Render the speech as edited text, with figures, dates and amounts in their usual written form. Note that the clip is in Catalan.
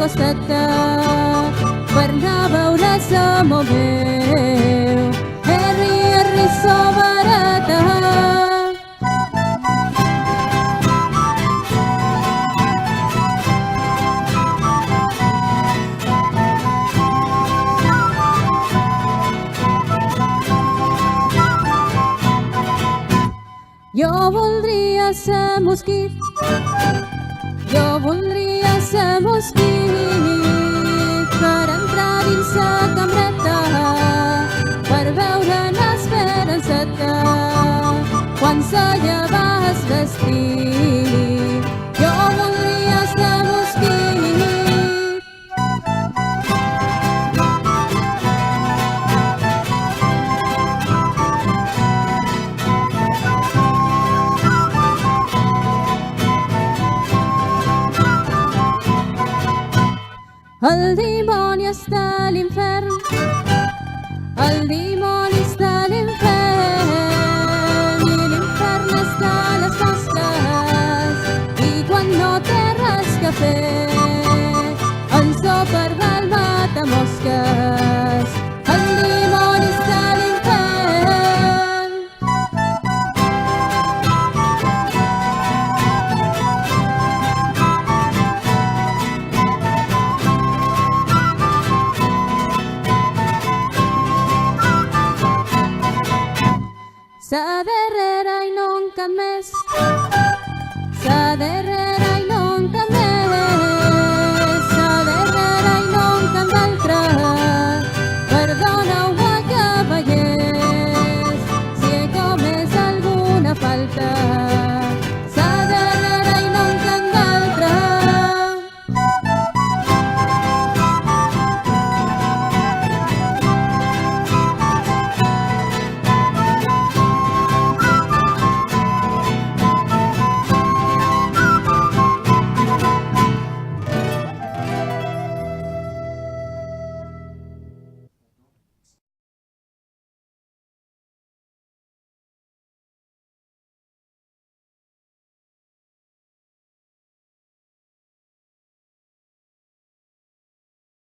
costat-te per anar a veure l'amor meu. Herri, sobereta. Jo voldria ser mosquit, jo voldria ser mosquit per entrar dins la cambreta, per veure l'esperançeta quan se lleva el vestit. Jo voldria ser mosquit. El dimoni està a l'infern, el dimoni està a l'infern, i l'infern està a les fosques, i quan no té res que fer